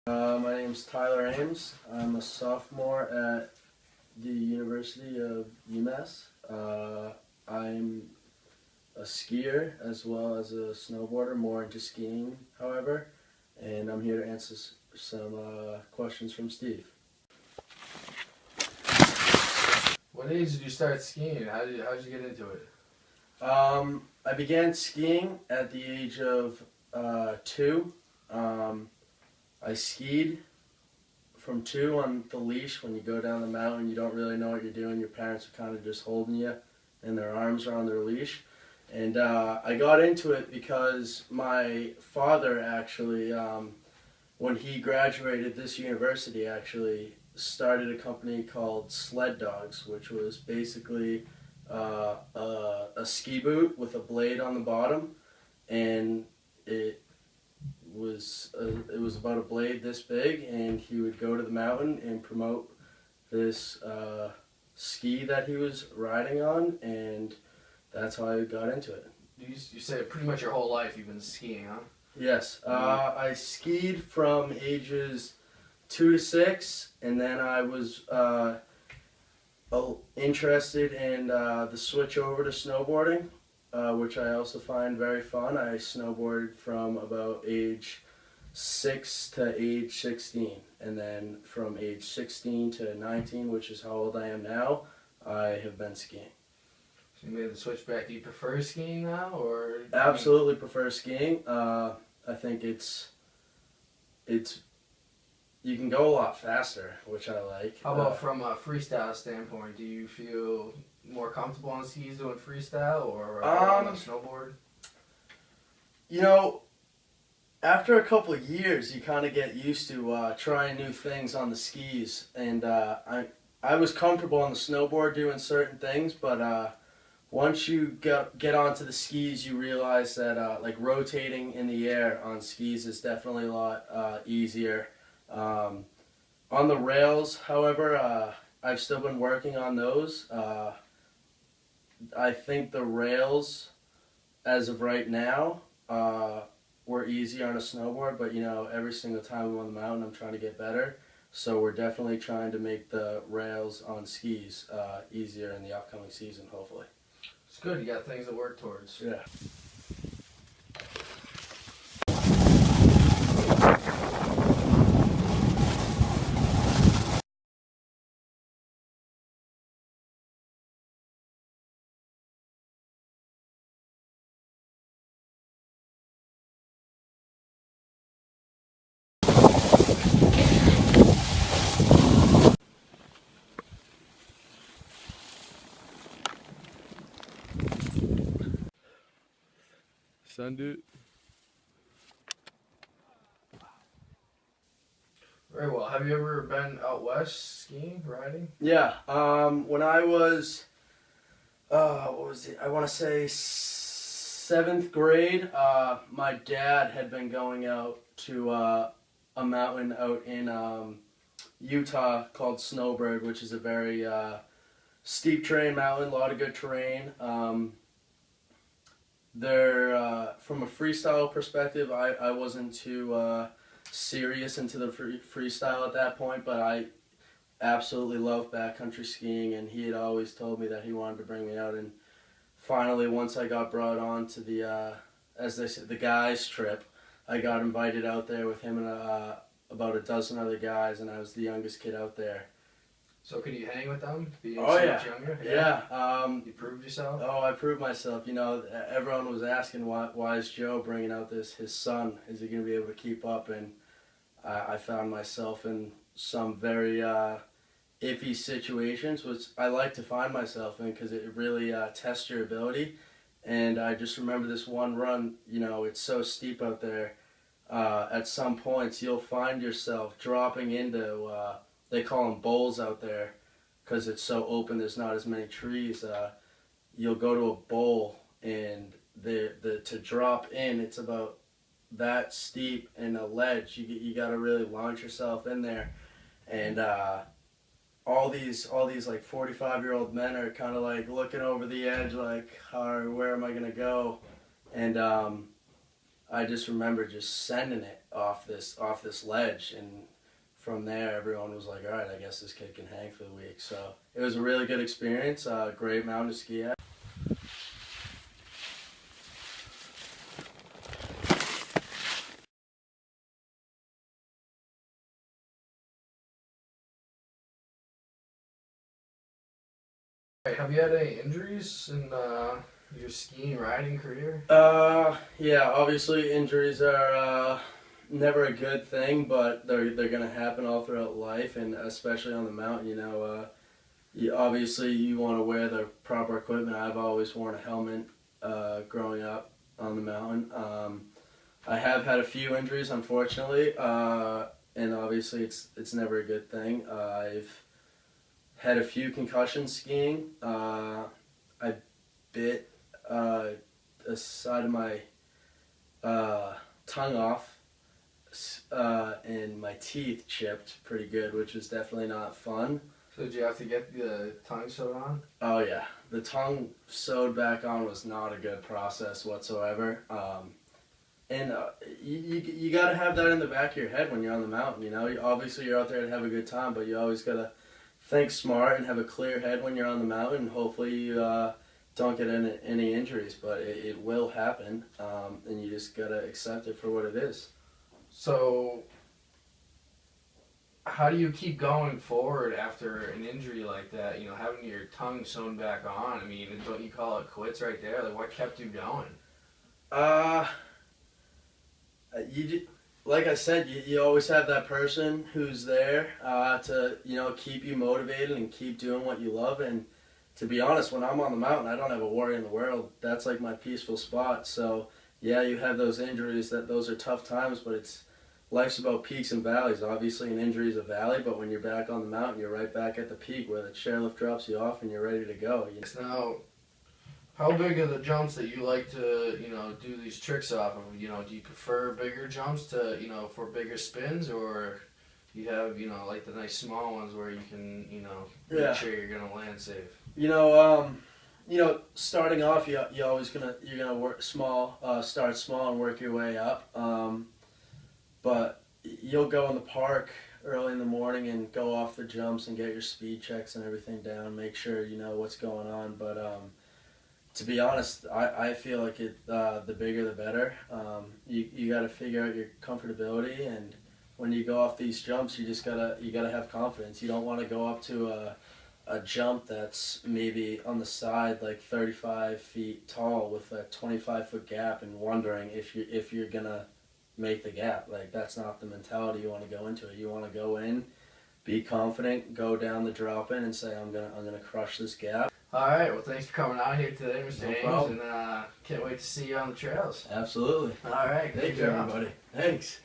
My name's Tyler Ames. I'm a sophomore at the University of UMass. I'm a skier as well as a snowboarder, more into skiing, however, and I'm here to answer some questions from Steve. What age did you start skiing? How did you get into it? I began skiing at the age of 2. I skied from 2 on the leash. When you go down the mountain, you don't really know what you're doing. Your parents are kind of just holding you, and their arms are on their leash. And I got into it because my father actually, when he graduated this university, actually started a company called Sled Dogs, which was basically a ski boot with a blade on the bottom, and it was about a blade this big, and he would go to the mountain and promote this ski that he was riding on, and that's how I got into it. You said pretty much your whole life you've been skiing, huh? Yes, I skied from ages 2 to 6, and then I was interested in the switch over to snowboarding, which I also find very fun. I snowboarded from about age 6 to age 16, and then from age 16 to 19, which is how old I am now, I have been skiing. So you made the switch back. Do you prefer skiing now, or? Absolutely prefer skiing. I think it's you can go a lot faster, which I like. How about from a freestyle standpoint? Do you feel more comfortable on skis doing freestyle or on a snowboard? You know, after a couple of years, you kind of get used to trying new things on the skis, and I was comfortable on the snowboard doing certain things, but once you get onto the skis, you realize that like rotating in the air on skis is definitely a lot easier. On the rails, however, I've still been working on those. I think the rails, as of right now, were easier on a snowboard, but you know, every single time I'm on the mountain, I'm trying to get better. So we're definitely trying to make the rails on skis easier in the upcoming season, hopefully. It's good. You got things to work towards. Yeah. Send it. Very well. Have you ever been out west skiing, riding? Yeah. When I was, what was it? I want to say 7th grade. My dad had been going out to a mountain out in Utah called Snowbird, which is a very steep terrain mountain, a lot of good terrain. From a freestyle perspective, I wasn't too serious into the freestyle at that point, but I absolutely love backcountry skiing, and he had always told me that he wanted to bring me out, and finally, once I got brought on to the, as they said, the guys trip, I got invited out there with him and about a dozen other guys, and I was the youngest kid out there. So could you hang with them? Being Oh, so yeah. much younger? Yeah. You proved yourself? Oh, I proved myself. You know, everyone was asking why is Joe bringing out his son? Is he going to be able to keep up? And I found myself in some very iffy situations, which I like to find myself in because it really tests your ability. And I just remember this one run, you know, it's so steep out there. At some points, you'll find yourself dropping into, they call them bowls out there because it's so open, there's not as many trees. You'll go to a bowl, and to drop in, it's about that steep and a ledge. You got to really launch yourself in there, and all these like 45-year-old men are kind of like looking over the edge, like, where am I gonna go? And I just remember just sending it off this ledge, and from there everyone was like, all right, I guess this kid can hang for the week. So it was a really good experience, great mountain to ski at. Have you had any injuries in your skiing riding career? Yeah, obviously injuries are never a good thing, but they're gonna happen all throughout life, and especially on the mountain. Obviously you want to wear the proper equipment. I've always worn a helmet growing up on the mountain. I have had a few injuries, unfortunately, and obviously it's never a good thing. I've had a few concussions skiing. I bit the side of my tongue off, and my teeth chipped pretty good, which was definitely not fun. So did you have to get the tongue sewed on? Oh yeah, the tongue sewed back on was not a good process whatsoever. And you got to have that in the back of your head when you're on the mountain. Obviously you're out there to have a good time, but you always got to think smart and have a clear head when you're on the mountain. And hopefully you don't get any injuries, but it will happen, and you just got to accept it for what it is. So how do you keep going forward after an injury like that? Having your tongue sewn back on. I mean, don't you call it quits right there? Like, what kept you going? Like I said, you always have that person who's there to keep you motivated and keep doing what you love. And to be honest, when I'm on the mountain, I don't have a worry in the world. That's like my peaceful spot. So yeah, you have those injuries. Those are tough times, but life's about peaks and valleys. Obviously, an injury is a valley, but when you're back on the mountain, you're right back at the peak where the chairlift drops you off and you're ready to go. Now, how big are the jumps that you like to, do these tricks off of? Do you prefer bigger jumps to, for bigger spins, or you have, like the nice small ones where you can, make sure you're gonna land safe? Starting off, you're gonna work small, start small and work your way up. But you'll go in the park early in the morning and go off the jumps and get your speed checks and everything down, make sure you know what's going on. But to be honest, I feel like the bigger the better. You got to figure out your comfortability, and when you go off these jumps, you gotta have confidence. You don't want to go up to a jump that's maybe on the side like 35 feet tall with a 25-foot gap and wondering if you're gonna make the gap. Like, that's not the mentality you want to go into it. You want to go in, be confident, go down the drop in, and say I'm gonna crush this gap. All right. Well, thanks for coming out here today, Mr. No Ames, problem. and can't wait to see you on the trails. Absolutely. All right. Thank you, everybody. Thanks.